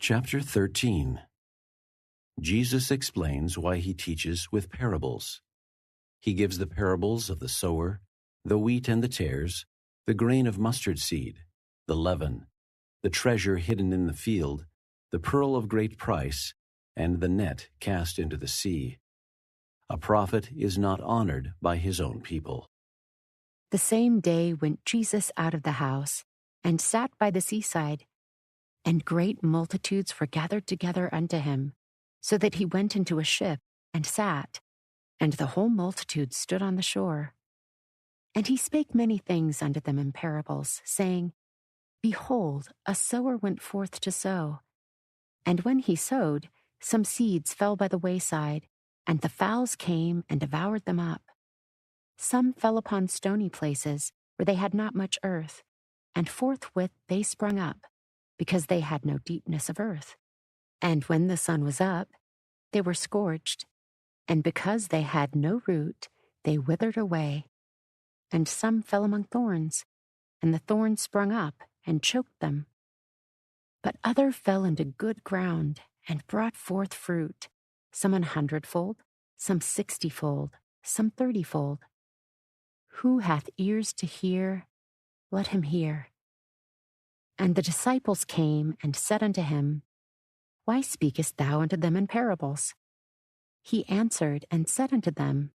Chapter 13. Jesus explains why he teaches with parables. He gives the parables of the sower, the wheat and the tares, the grain of mustard seed, the leaven, the treasure hidden in the field, the pearl of great price, and the net cast into the sea. A prophet is not honored by his own people. The same day went Jesus out of the house, and sat by the seaside, and great multitudes were gathered together unto him, so that he went into a ship, and sat, and the whole multitude stood on the shore. And he spake many things unto them in parables, saying, Behold, a sower went forth to sow. And when he sowed, some seeds fell by the wayside, and the fowls came and devoured them up. Some fell upon stony places, where they had not much earth, and forthwith they sprung up, because they had no deepness of earth. And when the sun was up, they were scorched, and because they had no root, they withered away. And some fell among thorns, and the thorns sprung up and choked them. But other fell into good ground, and brought forth fruit, some 100-fold, some 60-fold, some 30-fold. Who hath ears to hear, let him hear. And the disciples came and said unto him, Why speakest thou unto them in parables? He answered and said unto them,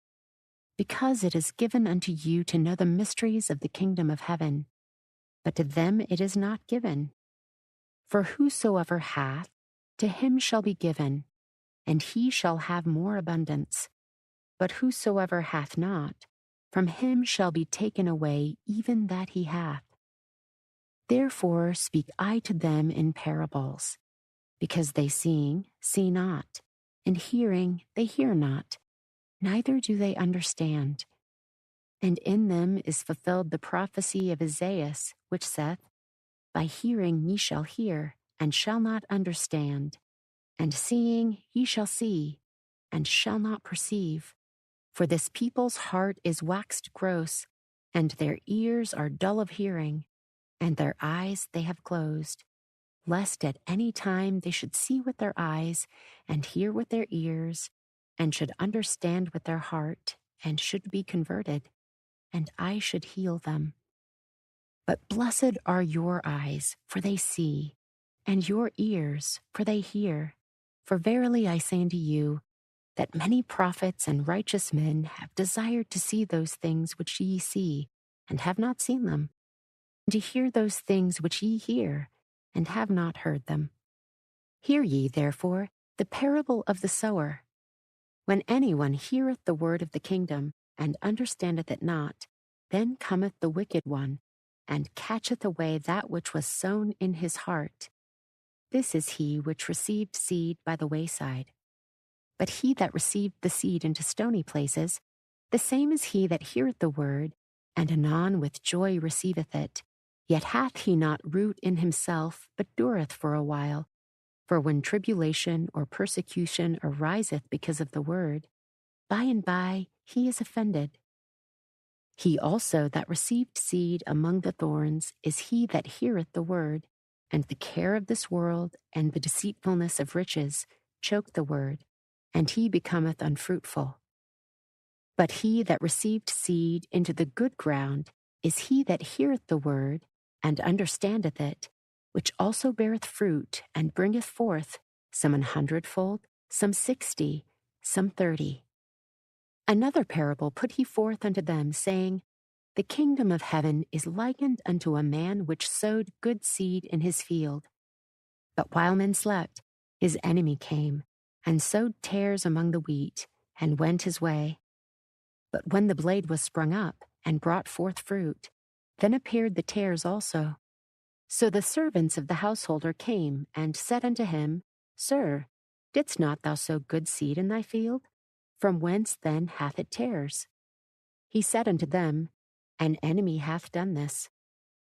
Because it is given unto you to know the mysteries of the kingdom of heaven, but to them it is not given. For whosoever hath, to him shall be given, and he shall have more abundance. But whosoever hath not, from him shall be taken away even that he hath. Therefore speak I to them in parables, because they seeing see not, and hearing they hear not, neither do they understand. And in them is fulfilled the prophecy of Isaiah, which saith, By hearing ye shall hear, and shall not understand, and seeing ye shall see, and shall not perceive. For this people's heart is waxed gross, and their ears are dull of hearing, and their eyes they have closed, lest at any time they should see with their eyes, and hear with their ears, and should understand with their heart, and should be converted, and I should heal them. But blessed are your eyes, for they see, and your ears, for they hear. For verily I say unto you, that many prophets and righteous men have desired to see those things which ye see, and have not seen them, and to hear those things which ye hear, and have not heard them. Hear ye, therefore, the parable of the sower. When anyone heareth the word of the kingdom, and understandeth it not, then cometh the wicked one, and catcheth away that which was sown in his heart. This is he which received seed by the wayside. But he that received the seed into stony places, the same is he that heareth the word, and anon with joy receiveth it. Yet hath he not root in himself, but dureth for a while. For when tribulation or persecution ariseth because of the word, by and by he is offended. He also that received seed among the thorns is he that heareth the word, and the care of this world and the deceitfulness of riches choke the word, and he becometh unfruitful. But he that received seed into the good ground is he that heareth the word, and understandeth it, which also beareth fruit, and bringeth forth some 100-fold, some 60, some 30. Another parable put he forth unto them, saying, The kingdom of heaven is likened unto a man which sowed good seed in his field. But while men slept, his enemy came, and sowed tares among the wheat, and went his way. But when the blade was sprung up, and brought forth fruit, then appeared the tares also. So the servants of the householder came, and said unto him, Sir, didst not thou sow good seed in thy field? From whence then hath it tares? He said unto them, An enemy hath done this.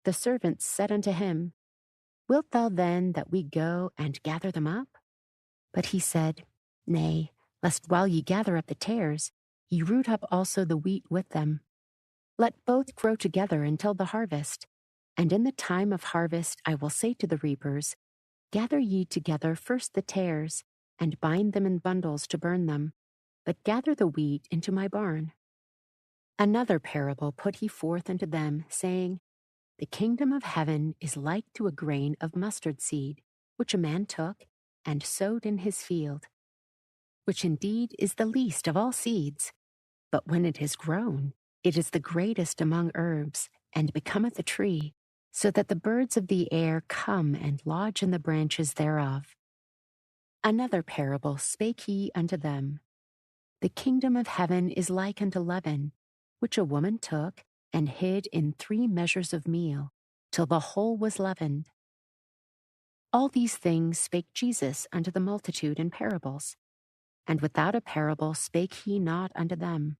The servants said unto him, Wilt thou then that we go and gather them up? But he said, Nay, lest while ye gather up the tares, ye root up also the wheat with them. Let both grow together until the harvest. And in the time of harvest I will say to the reapers, Gather ye together first the tares, and bind them in bundles to burn them, but gather the wheat into my barn. Another parable put he forth unto them, saying, The kingdom of heaven is like to a grain of mustard seed, which a man took and sowed in his field, which indeed is the least of all seeds. But when it is grown, it is the greatest among herbs, and becometh a tree, so that the birds of the air come and lodge in the branches thereof. Another parable spake he unto them. The kingdom of heaven is like unto leaven, which a woman took and hid in 3 measures of meal, till the whole was leavened. All these things spake Jesus unto the multitude in parables, and without a parable spake he not unto them,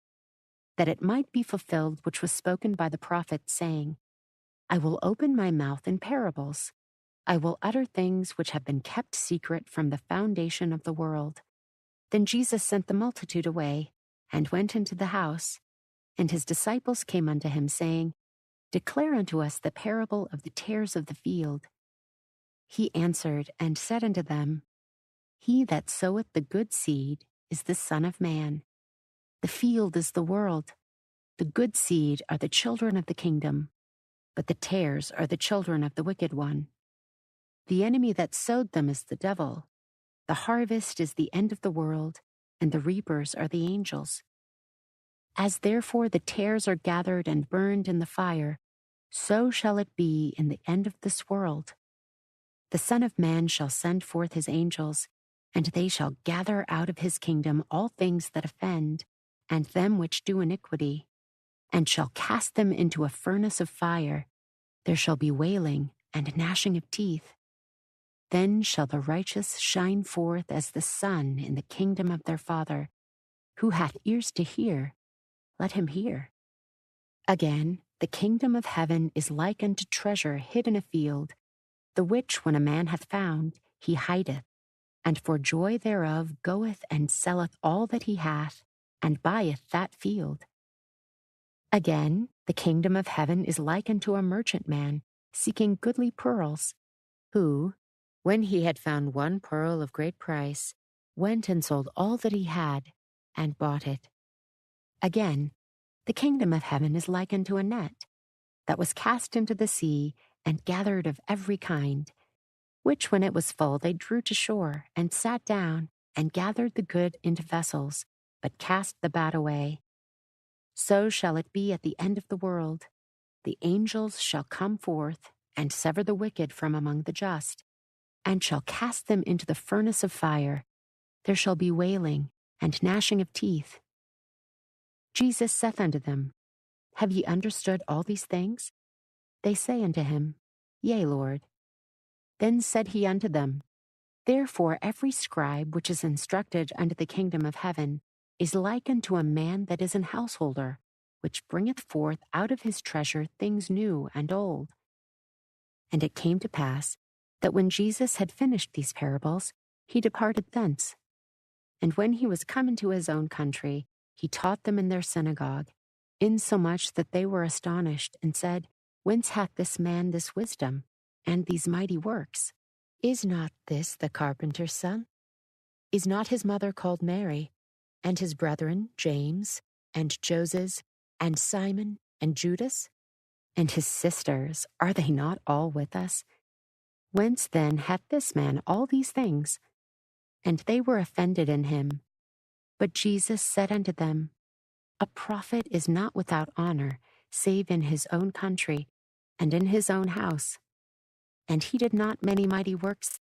that it might be fulfilled which was spoken by the prophet, saying, I will open my mouth in parables. I will utter things which have been kept secret from the foundation of the world. Then Jesus sent the multitude away, and went into the house. And his disciples came unto him, saying, Declare unto us the parable of the tares of the field. He answered and said unto them, He that soweth the good seed is the Son of Man. The field is the world. The good seed are the children of the kingdom, but the tares are the children of the wicked one. The enemy that sowed them is the devil. The harvest is the end of the world, and the reapers are the angels. As therefore the tares are gathered and burned in the fire, so shall it be in the end of this world. The Son of Man shall send forth his angels, and they shall gather out of his kingdom all things that offend, and them which do iniquity, and shall cast them into a furnace of fire. There shall be wailing and gnashing of teeth. Then shall the righteous shine forth as the sun in the kingdom of their Father. Who hath ears to hear, let him hear. Again, the kingdom of heaven is like unto treasure hid in a field, the which when a man hath found, he hideth, and for joy thereof goeth and selleth all that he hath, and buyeth that field. Again, the kingdom of heaven is like unto a merchantman seeking goodly pearls, who, when he had found one pearl of great price, went and sold all that he had, and bought it. Again, the kingdom of heaven is like unto a net, that was cast into the sea, and gathered of every kind, which when it was full they drew to shore, and sat down, and gathered the good into vessels, but cast the bad away. So shall it be at the end of the world. The angels shall come forth, and sever the wicked from among the just, and shall cast them into the furnace of fire. There shall be wailing and gnashing of teeth. Jesus saith unto them, Have ye understood all these things? They say unto him, Yea, Lord. Then said he unto them, Therefore every scribe which is instructed unto the kingdom of heaven is like unto a man that is an householder, which bringeth forth out of his treasure things new and old. And it came to pass that when Jesus had finished these parables, he departed thence. And when he was come into his own country, he taught them in their synagogue, insomuch that they were astonished, and said, Whence hath this man this wisdom, and these mighty works? Is not this the carpenter's son? Is not his mother called Mary, and his brethren James, and Joses, and Simon, and Judas? And his sisters, are they not all with us? Whence then hath this man all these things? And they were offended in him. But Jesus said unto them, A prophet is not without honor, save in his own country, and in his own house. And he did not many mighty works